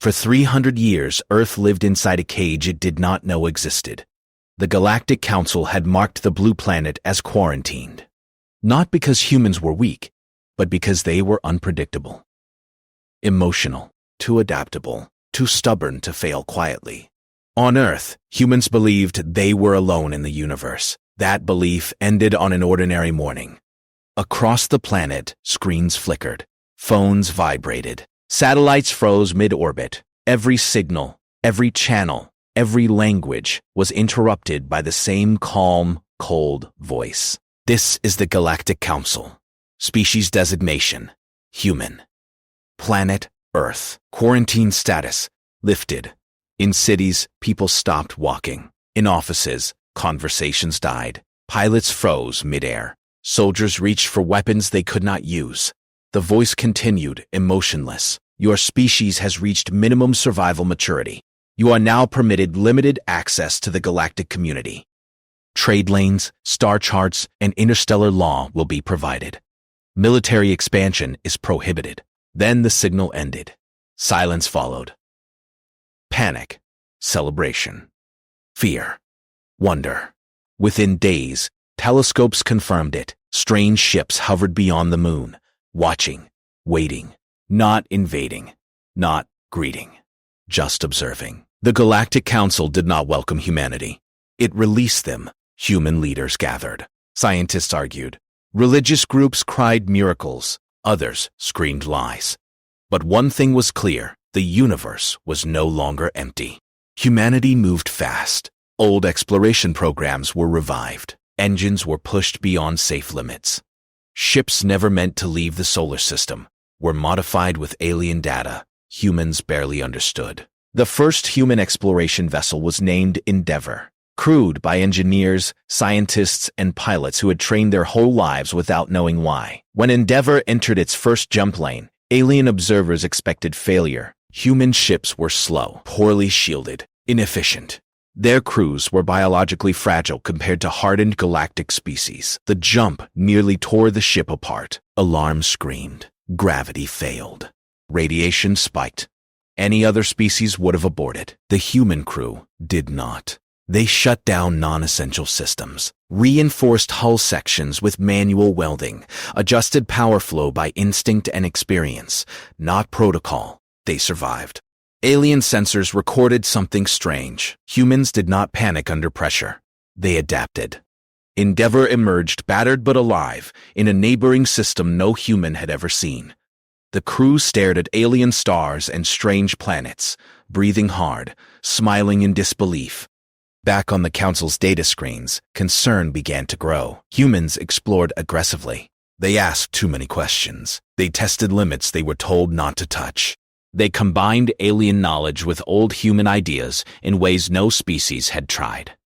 For 300 years, Earth lived inside a cage it did not know existed. The Galactic Council had marked the blue planet as quarantined. Not because humans were weak, but because they were unpredictable. Emotional, too adaptable, too stubborn to fail quietly. On Earth, humans believed they were alone in the universe. That belief ended on an ordinary morning. Across the planet, screens flickered, phones vibrated, satellites froze mid-orbit. Every signal, every channel, every language was interrupted by the same calm, cold voice. This is the Galactic Council. Species designation, human. Planet, Earth. Quarantine status, lifted. In cities, people stopped walking. In offices, conversations died. Pilots froze midair. Soldiers reached for weapons they could not use. The voice continued, emotionless. Your species has reached minimum survival maturity. You are now permitted limited access to the galactic community. Trade lanes, star charts, and interstellar law will be provided. Military expansion is prohibited. Then the signal ended. Silence followed. Panic, celebration, fear, wonder. Within days, telescopes confirmed it. Strange ships hovered beyond the moon, watching, waiting, not invading, not greeting, just observing. The Galactic Council did not welcome humanity. It released them. Human leaders gathered. Scientists argued. Religious groups cried miracles. Others screamed lies. But one thing was clear. The universe was no longer empty. Humanity moved fast. Old exploration programs were revived. Engines were pushed beyond safe limits. Ships never meant to leave the solar system were modified with alien data humans barely understood. The first human exploration vessel was named Endeavour, crewed by engineers, scientists, and pilots who had trained their whole lives without knowing why. When Endeavour entered its first jump lane, alien observers expected failure. Human ships were slow, poorly shielded, inefficient. Their crews were biologically fragile compared to hardened galactic species. The jump nearly tore the ship apart. Alarms screamed. Gravity failed. Radiation spiked. Any other species would have aborted. The human crew did not. They shut down non-essential systems, reinforced hull sections with manual welding, adjusted power flow by instinct and experience, not protocol. They survived. Alien sensors recorded something strange. Humans did not panic under pressure. They adapted. Endeavour emerged battered but alive in a neighboring system no human had ever seen. The crew stared at alien stars and strange planets, breathing hard, smiling in disbelief. Back on the Council's data screens, concern began to grow. Humans explored aggressively. They asked too many questions. They tested limits they were told not to touch. They combined alien knowledge with old human ideas in ways no species had tried.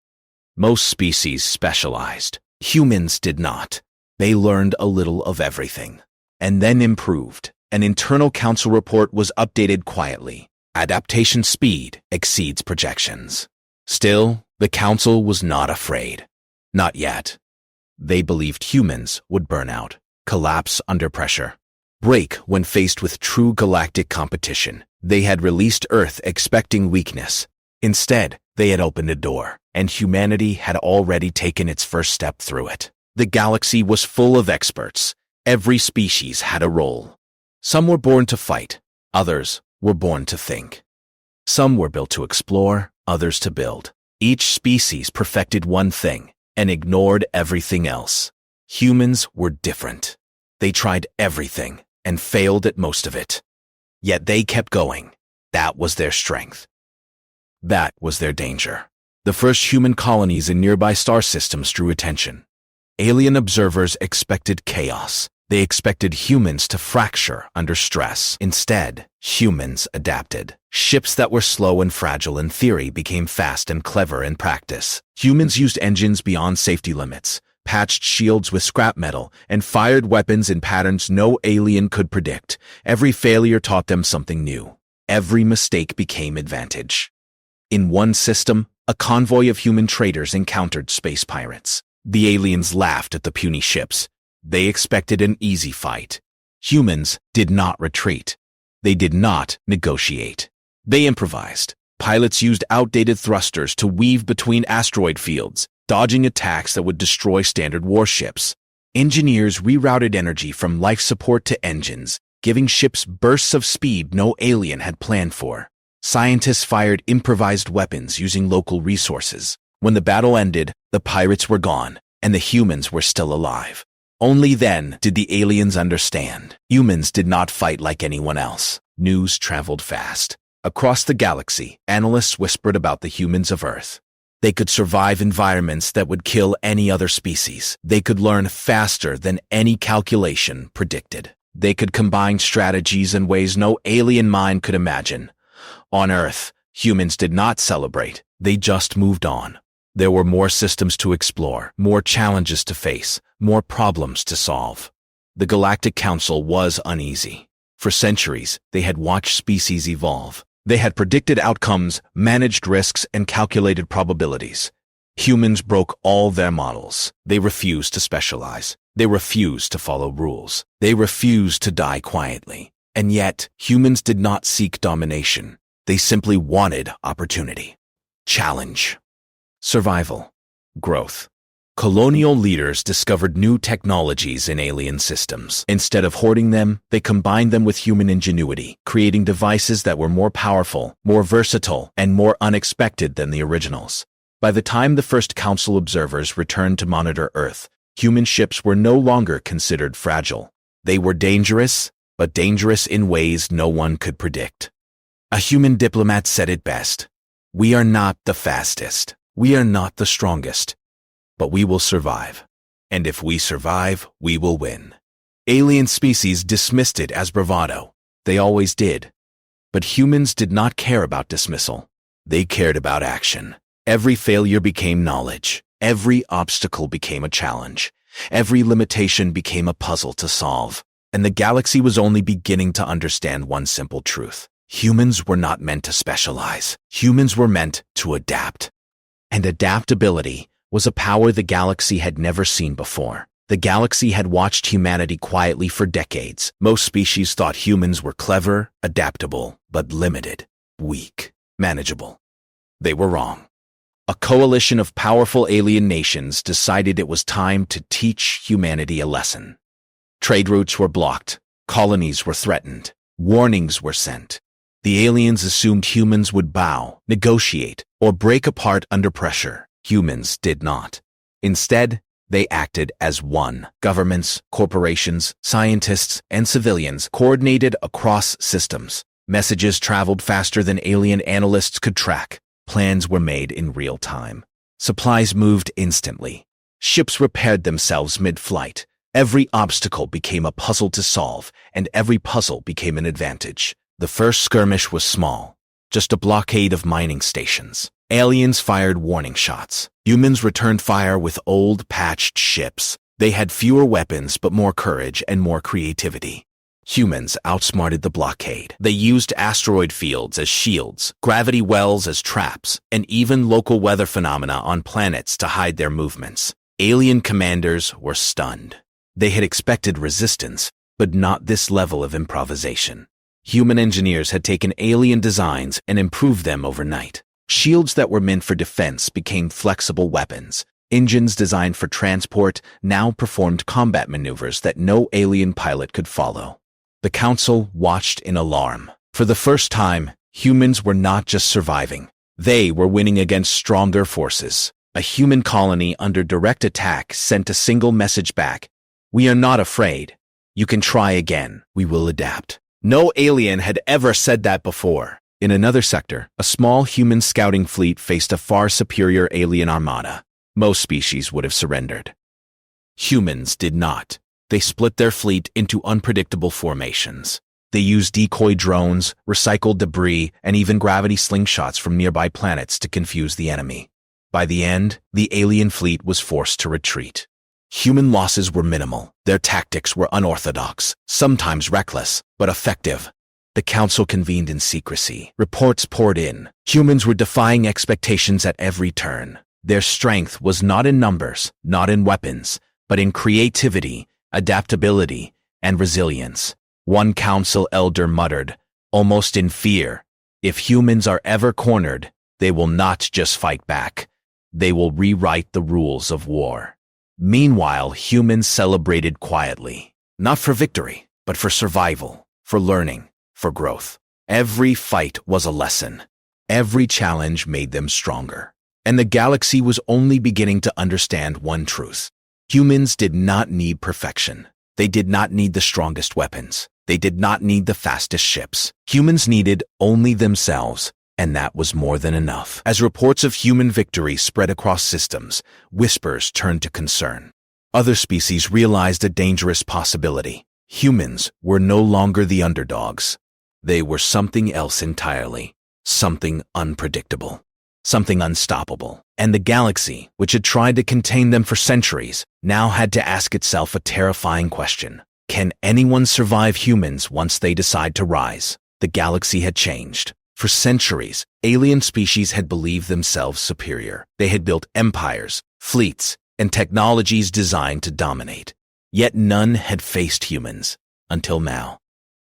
Most species specialized. Humans did not. They learned a little of everything, and then improved. An internal council report was updated quietly. Adaptation speed exceeds projections. Still, the council was not afraid. Not yet. They believed humans would burn out, collapse under pressure, break when faced with true galactic competition. They had released Earth expecting weakness. Instead, they had opened a door, and humanity had already taken its first step through it. The galaxy was full of experts. Every species had a role. Some were born to fight. Others were born to think. Some were built to explore, others to build. Each species perfected one thing and ignored everything else. Humans were different. They tried everything and failed at most of it. Yet they kept going. That was their strength. That was their danger. The first human colonies in nearby star systems drew attention. Alien observers expected chaos. They expected humans to fracture under stress. Instead, humans adapted. Ships that were slow and fragile in theory became fast and clever in practice. Humans used engines beyond safety limits, patched shields with scrap metal, and fired weapons in patterns no alien could predict. Every failure taught them something new. Every mistake became advantage. In one system, a convoy of human traders encountered space pirates. The aliens laughed at the puny ships. They expected an easy fight. Humans did not retreat. They did not negotiate. They improvised. Pilots used outdated thrusters to weave between asteroid fields, dodging attacks that would destroy standard warships. Engineers rerouted energy from life support to engines, giving ships bursts of speed no alien had planned for. Scientists fired improvised weapons using local resources. When the battle ended, the pirates were gone, and the humans were still alive. Only then did the aliens understand. Humans did not fight like anyone else. News traveled fast. Across the galaxy, analysts whispered about the humans of Earth. They could survive environments that would kill any other species. They could learn faster than any calculation predicted. They could combine strategies in ways no alien mind could imagine. On Earth, humans did not celebrate. They just moved on. There were more systems to explore, more challenges to face, more problems to solve. The Galactic Council was uneasy. For centuries, they had watched species evolve. They had predicted outcomes, managed risks, and calculated probabilities. Humans broke all their models. They refused to specialize. They refused to follow rules. They refused to die quietly. And yet, humans did not seek domination. They simply wanted opportunity. Challenge. Survival. Growth. Colonial leaders discovered new technologies in alien systems. Instead of hoarding them, they combined them with human ingenuity, creating devices that were more powerful, more versatile, and more unexpected than the originals. By the time the first Council observers returned to monitor Earth, human ships were no longer considered fragile. They were dangerous, but dangerous in ways no one could predict. A human diplomat said it best. "We are not the fastest. We are not the strongest. But we will survive. And if we survive, we will win." Alien species dismissed it as bravado. They always did. But humans did not care about dismissal. They cared about action. Every failure became knowledge. Every obstacle became a challenge. Every limitation became a puzzle to solve. And the galaxy was only beginning to understand one simple truth. Humans were not meant to specialize. Humans were meant to adapt. And adaptability was a power the galaxy had never seen before. The galaxy had watched humanity quietly for decades. Most species thought humans were clever, adaptable, but limited, weak, manageable. They were wrong. A coalition of powerful alien nations decided it was time to teach humanity a lesson. Trade routes were blocked. Colonies were threatened. Warnings were sent. The aliens assumed humans would bow, negotiate, or break apart under pressure. Humans did not. Instead, they acted as one. Governments, corporations, scientists, and civilians coordinated across systems. Messages traveled faster than alien analysts could track. Plans were made in real time. Supplies moved instantly. Ships repaired themselves mid-flight. Every obstacle became a puzzle to solve, and every puzzle became an advantage. The first skirmish was small, just a blockade of mining stations. Aliens fired warning shots. Humans returned fire with old, patched ships. They had fewer weapons but more courage and more creativity. Humans outsmarted the blockade. They used asteroid fields as shields, gravity wells as traps, and even local weather phenomena on planets to hide their movements. Alien commanders were stunned. They had expected resistance, but not this level of improvisation. Human engineers had taken alien designs and improved them overnight. Shields that were meant for defense became flexible weapons. Engines designed for transport now performed combat maneuvers that no alien pilot could follow. The Council watched in alarm. For the first time, humans were not just surviving. They were winning against stronger forces. A human colony under direct attack sent a single message back. "We are not afraid. You can try again. We will adapt." No alien had ever said that before. In another sector, a small human scouting fleet faced a far superior alien armada. Most species would have surrendered. Humans did not. They split their fleet into unpredictable formations. They used decoy drones, recycled debris, and even gravity slingshots from nearby planets to confuse the enemy. By the end, the alien fleet was forced to retreat. Human losses were minimal. Their tactics were unorthodox, sometimes reckless, but effective. The Council convened in secrecy. Reports poured in. Humans were defying expectations at every turn. Their strength was not in numbers, not in weapons, but in creativity, adaptability, and resilience. One Council elder muttered, almost in fear, If humans are ever cornered, they will not just fight back. They will rewrite the rules of war. Meanwhile, humans celebrated quietly, not for victory, but for survival, for learning, for growth. Every fight was a lesson. Every challenge made them stronger. And the galaxy was only beginning to understand one truth. Humans did not need perfection. They did not need the strongest weapons. They did not need the fastest ships. Humans needed only themselves, and that was more than enough. As reports of human victory spread across systems, whispers turned to concern. Other species realized a dangerous possibility. Humans were no longer the underdogs. They were something else entirely, something unpredictable, something unstoppable. And the galaxy, which had tried to contain them for centuries, now had to ask itself a terrifying question. Can anyone survive humans once they decide to rise? The galaxy had changed. For centuries, alien species had believed themselves superior. They had built empires, fleets, and technologies designed to dominate. Yet none had faced humans, until now.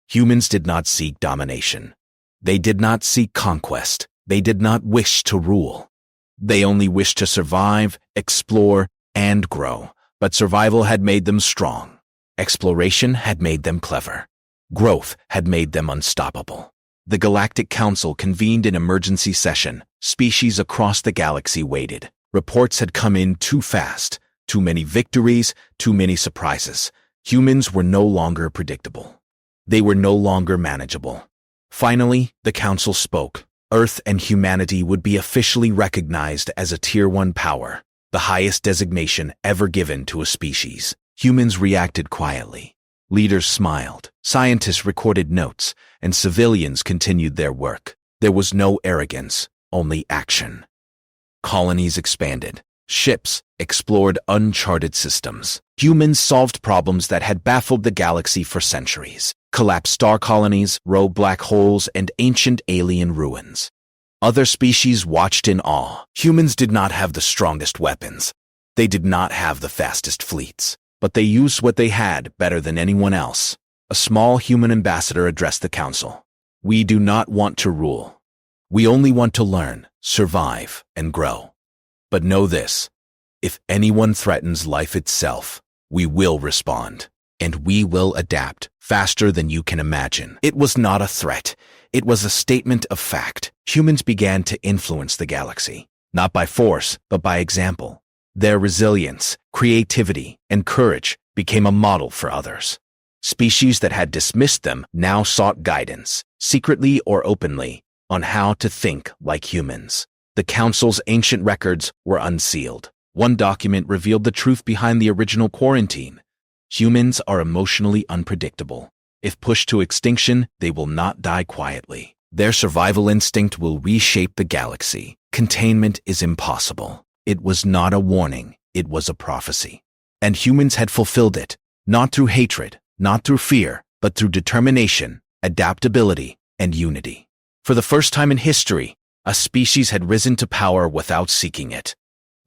Humans did not seek domination. They did not seek conquest. They did not wish to rule. They only wished to survive, explore, and grow. But survival had made them strong. Exploration had made them clever. Growth had made them unstoppable. The Galactic Council convened an emergency session. Species across the galaxy waited. Reports had come in too fast. Too many victories, too many surprises. Humans were no longer predictable. They were no longer manageable. Finally, the Council spoke. Earth and humanity would be officially recognized as a Tier 1 power, the highest designation ever given to a species. Humans reacted quietly. Leaders smiled, scientists recorded notes, and civilians continued their work. There was no arrogance, only action. Colonies expanded. Ships explored uncharted systems. Humans solved problems that had baffled the galaxy for centuries. Collapsed star colonies, rogue black holes, and ancient alien ruins. Other species watched in awe. Humans did not have the strongest weapons. They did not have the fastest fleets. But they used what they had better than anyone else. A small human ambassador addressed the council. We do not want to rule. We only want to learn, survive, and grow. But know this, if anyone threatens life itself, we will respond, and we will adapt faster than you can imagine. It was not a threat. It was a statement of fact. Humans began to influence the galaxy, not by force, but by example. Their resilience, creativity, and courage became a model for others. Species that had dismissed them now sought guidance, secretly or openly, on how to think like humans. The Council's ancient records were unsealed. One document revealed the truth behind the original quarantine. Humans are emotionally unpredictable. If pushed to extinction, they will not die quietly. Their survival instinct will reshape the galaxy. Containment is impossible. It was not a warning, it was a prophecy. And humans had fulfilled it, not through hatred, not through fear, but through determination, adaptability, and unity. For the first time in history, a species had risen to power without seeking it.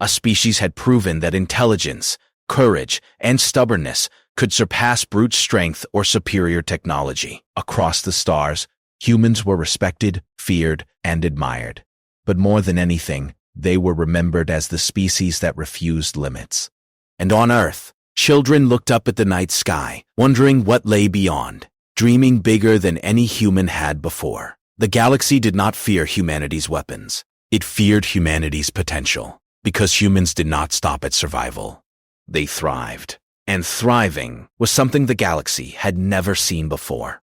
A species had proven that intelligence, courage, and stubbornness could surpass brute strength or superior technology. Across the stars, humans were respected, feared, and admired. But more than anything, they were remembered as the species that refused limits. And on Earth, children looked up at the night sky, wondering what lay beyond, dreaming bigger than any human had before. The galaxy did not fear humanity's weapons. It feared humanity's potential, because humans did not stop at survival. They thrived. And thriving was something the galaxy had never seen before.